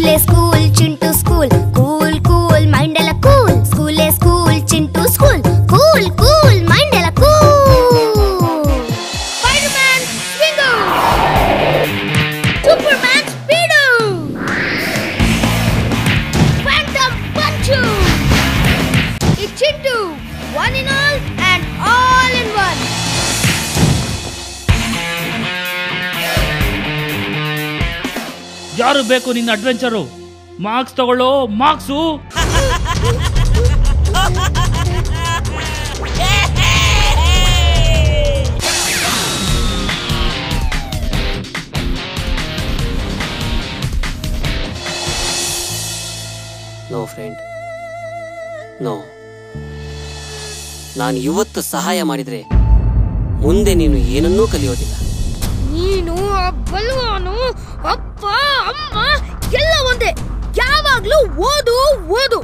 ಸ್ಕೂಲೇ school Chintu school cool cool mind ಎಲ್ಲ cool ಸ್ಕೂಲೇ school Chintu school cool cool mind ಎಲ್ಲ cool Spiderman swing Superman speed Phantom punch it's Chintu one in all and all in one ಯಾರು ಬೇಕು ನಿನ್ನ adventure marks ತಗೊಳ್ಳೋ marks no friend no ನಾನು ಇವತ್ತು ಸಹಾಯ ಮಾಡಿದ್ರೆ ಮುಂದೆ ನೀನು ಏನನ್ನೂ ಕಲಿಯೋದಿಲ್ಲ ನೀನು ಆ ಬಲ್ವಾನು ಅಪ್ಪ ಅಮ್ಮ ಎಲ್ಲ ಒಂದೇ ಯಾವಾಗ್ಲೂ ಓದು ಓದು